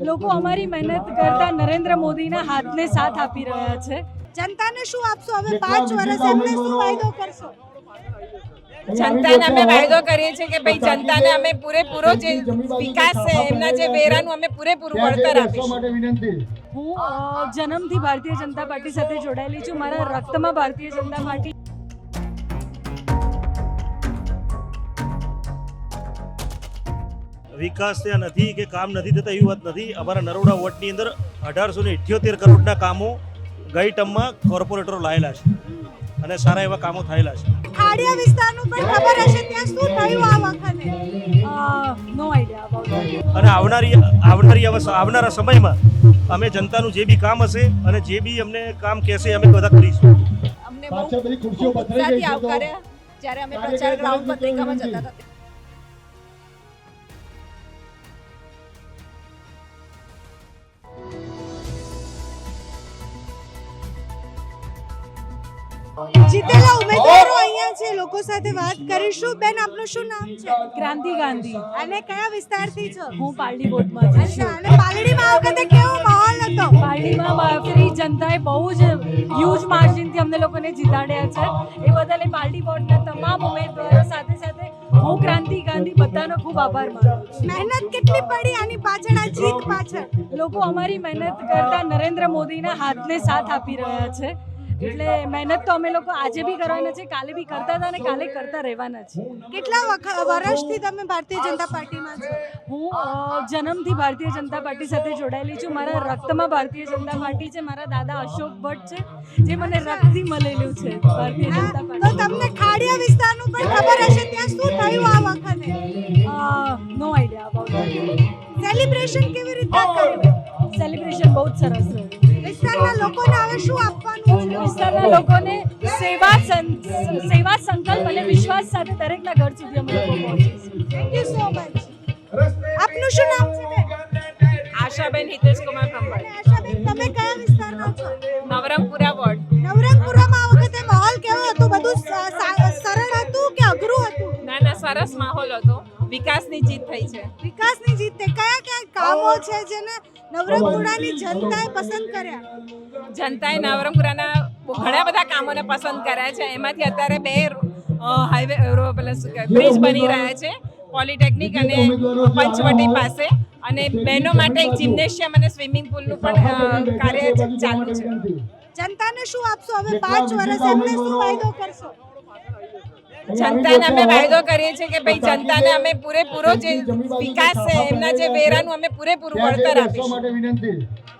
લોકો અમારી મહેનત કરતા નરેન્દ્ર મોદીના હાથને સાથ આપી રહ્યા છે. જનતાને શું આપશો હવે 5 વર્ષ એમને શું વાયદો કરશો? જનતાને અમે વાયદો કરીએ છીએ કે ભાઈ જનતાને અમે પૂરેપૂરો જે વિકાસ છે એમના જે વેરાનું અમે પૂરેપૂરું વળતર આપીશું. હું જન્મથી ભારતીય જનતા પાર્ટી સાથે જોડાયેલી છું. મારા રક્તમાં ભારતીય જનતા પાર્ટી. વિકાસ ત્યાં નથી કે કામ નથી થતા એવી વાત નથી. અમારા નરોડા વોર્ડની અંદર 1878 કરોડના કામો ગઈ ટર્મમાં કોર્પોરેટરો લાયેલા છે અને સારા એવા કામો થયેલા છે. ખાડિયા વિસ્તારનું પણ ખબર હશે ત્યાં શું થયું આ વખતે? નો આઈડિયા અબાઉટ. અને આવનારા સમયમાં અમે જનતાનું જે બી કામ હશે અને જે બી અમને કામ કહેશે અમે બધા કરીશું. અમને બહુ ઉત્સાહથી આવકાર્યા જ્યારે અમે પ્રચાર ગ્રાઉન્ડ પત્રિકામાં જતા હતા. જીતેલા ઉમેદવારો અહીંયા છે, લોકો સાથે વાત કરીશું. બેન, આપનું શું નામ છે? ક્રાંતિ ગાંધી. અને કયા વિસ્તારથી છો? હું પાલડી વોર્ડમાંથી છું. અચ્છા, અને પાલડીમાં આ વખતે કેવો માહોલ હતો? પાલડીમાં બાપરી જનતાએ બહુ જ હ્યુજ માર્જિનથી અમને લોકોને જીતાડ્યા છે. એ બદલ એ પાલડી વોર્ડના તમામ ઉમેદવારો સાથે સાથે હું ક્રાંતિ ગાંધી બધાનો ખૂબ આભાર માનું છું. મહેનત કેટલી પડી આની પાછળ, આ જીત પાછળ? લોકો અમારી મહેનત કરતા નરેન્દ્ર મોદીના હાથને સાથ આપી રહ્યા છે. એટલે મહેનત તો અમે લોકો આજે બી કરવાના છે, કાલે બી કરતા હતા અને કાલે કરતા રહેવાના છે. કેટલા વર્ષથી તમે ભારતીય જનતા પાર્ટીમાં છો? હું જન્મથી ભારતીય જનતા પાર્ટી સાથે જોડાયેલી છું. મારા રક્તમાં ભારતીય જનતા પાર્ટી છે. મારા દાદા અશોક ભટ્ટ છે જે મને રક્તથી મળેલું છે ભારતીય જનતા તો પાર્ટી. તમને ખાડિયા વિસ્તારનું પણ ખબર હશે ત્યાં શું થયું આ વખતે? નો આઈડિયા અબાઉટ. સેલિબ્રેશન કેવી રીતે કર્યું? સેલિબ્રેશન બહુ જ સરસ રહ્યું. વિસ્તારના લોકોને હવે શું આપવાનું છે? વિસ્તારના લોકોને સેવા સંકલ્પ અને વિશ્વાસ સાથે દરેકના ઘર સુધી અમે લોકો પહોંચીશું. Thank you so much. આપનું શું નામ છે બેન? આશાબેન હિતેશ કુમાર ખંભાત, અને આશાબેન, તમે કયા વિસ્તારના છો? નવરંગપુરા વોર્ડ. નવરંગપુરામાં આ વખતે માહોલ કેવો હતો? બધું સરળ હતું કે અઘરું હતું? ના, સરસ માહોલ હતો. વિકાસની જીત થઈ છે. વિકાસની જીત. કયા કયા કામો છે જેને નવરંગપુરાની જનતાએ પસંદ કર્યા? જનતાએ નવરંગપુરાના ઘણા બધા કામોને પસંદ કર્યા છે. એમાંથી અત્યારે 2 હાઈવે બ્રિજ બની રહ્યા છે, પોલિટેકનિક અને પંચવટી પાસે, અને બહેનો માટે એક જિમ્નેશિયમ અને સ્વિમિંગ પુલનું પણ કાર્ય ચાલુ છે. જનતાને શું આપશો હવે 5 વર્ષ એમને શું વાયદો કરશો? જનતાને અમે વાયદો કરીએ છીએ કે ભાઈ જનતાને અમે પૂરેપૂરો જે વિકાસ છે એમના જે વેરાનું અમે પૂરેપૂરું વળતર આપીશું.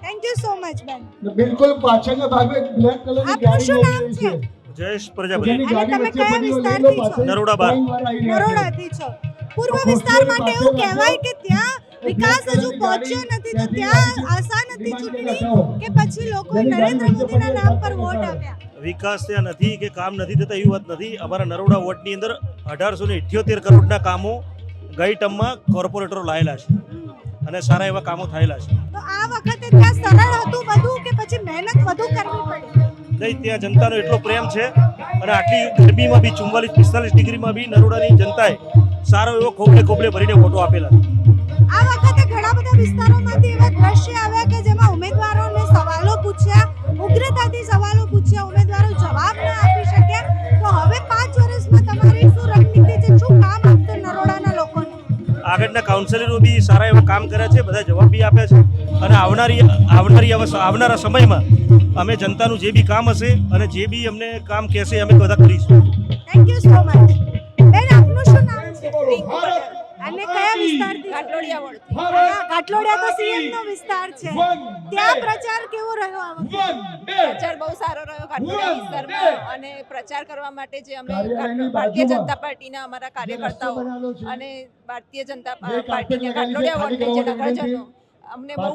થેન્ક યુ સો મચ બેન. બિલકુલ પાછળના ભાગે બ્લેક કલરની આપનું શું નામ ગાડી છે? જયેશ પ્રજાપતિ, અને તમે કયા વિસ્તારથી છો? નરોડા 12. નરોડાથી છો. પૂર્વ વિસ્તાર માટે એવું કહેવાય કે ત્યાં વિકાસ હજુ પહોંચ્યો નથી, તો ત્યાં આશા નથી ચૂંટણી કે પછી લોકો નરેન્દ્ર મોદીના નામ પર વોટ આપ્યા? વિકાસ ત્યાં નથી કે કામ નથી થતા એવી વાત નથી. અમારા નરોડા વોર્ડની અંદર 1878 કરોડના કામો ગઈ ટર્મમાં કોર્પોરેટરો લાયેલા છે અને સારા એવા કામો થયેલા છે. તો આ વખતે ત્યાં સરળ હતું બધું કે પછી મહેનત વધુ કરવી પડી? નહીં, ત્યાં જનતાનો એટલો પ્રેમ છે અને આટલી ગરમીમાં બી 44-45 ડિગ્રીમાં બી નરોડાની જનતાએ સારો એવો ખોબલે ભરીને વોટો આપેલા છે. આ વખતે ઘણા બધા વિસ્તારોમાંથી એવા દ્રશ્ય આવ્યા કે જેમાં ઉમેદવારોને સવાલો પૂછ્યા, ઉગ્રતાથી સવાલો પૂછ્યા, ઉમેદવારો જવાબ ના આપી શક્યા. તો હવે 5 વર્ષમાં તમારી શું રણનીતિ છે? શું કામ આપશે નરોડાના લોકોને? આગળના કાઉન્સિલરો બી સારા એવા કામ કર્યા છે, બધા જવાબ બી આપ્યા છે અને આવનારા સમયમાં અમે જનતાનું જે બી કામ હશે અને જે બી અમને કામ કહેશે અમે બધા કરીશું. Thank you so much. બેન, આપનું શું નામ છે? અને કયા વિસ્તારથી? ઘાટલોડિયા વોર્ડ. ઘાટલોડિયા તો સીએમ નો વિસ્તાર છે. ત્યાં પ્રચાર કેવો રહ્યો આ વખતે? પ્રચાર બહુ સારો રહ્યો ઘાટલોડિયા વિસ્તારમાં, અને પ્રચાર કરવા માટે જે અમે ભારતીય જનતા પાર્ટીના અમારા કાર્યકર્તાઓ અને ભારતીય જનતા પાર્ટીના ઘાટલોડિયા વોર્ડના જે નગરજનો અમને બહુ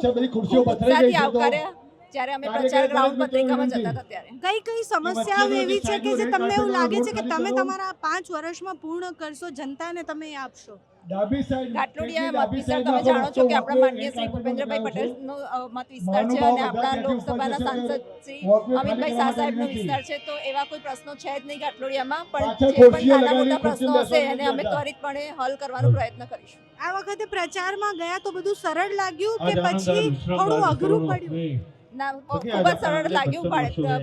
ઉત્સાહથી આવકાર્યા જ્યારે અમે પ્રચાર ગ્રાઉન્ડ પત્રિકામાં જતા હતા ત્યારે. કઈ સમસ્યાઓ એવી છે કે જે તમને એવું લાગે છે કે તમે તમારા 5 વર્ષમાં પૂર્ણ કરશો, જનતાને તમે આપશો? ડાબી સાઈડ ઘાટલોડિયા મત વિસ્તાર તમે જાણો છો કે આપણા માનનીય શ્રી ભૂપેન્દ્રભાઈ પટેલનો મત વિસ્તાર છે અને આપણા લોકસભાના સાંસદ શ્રી અમિતભાઈ શાહ સાહેબનો વિસ્તાર છે. તો એવા કોઈ પ્રશ્નો છે જ નહીં ઘાટલોડિયામાં, પણ જે પણ નાના મોટા પ્રશ્નો હશે એને અમે ત્વરિતપણે હલ કરવાનો પ્રયત્ન કરીશું. આ વખતે પ્રચારમાં ગયા તો બધું સરળ લાગ્યું કે પછી થોડું અઘરું પડ્યું? ના, ખૂબ જ સરળ લાગ્યું.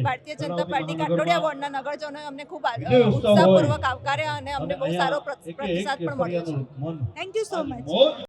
ભારતીય જનતા પાર્ટી ઘાટલોડિયા વોર્ડના નગરજનોએ અમને ખૂબ ઉત્સાહપૂર્વક આવકાર્યા અને અમને બહુ સારો પ્રતિસાદ પણ મળ્યો છે. Thank you so much.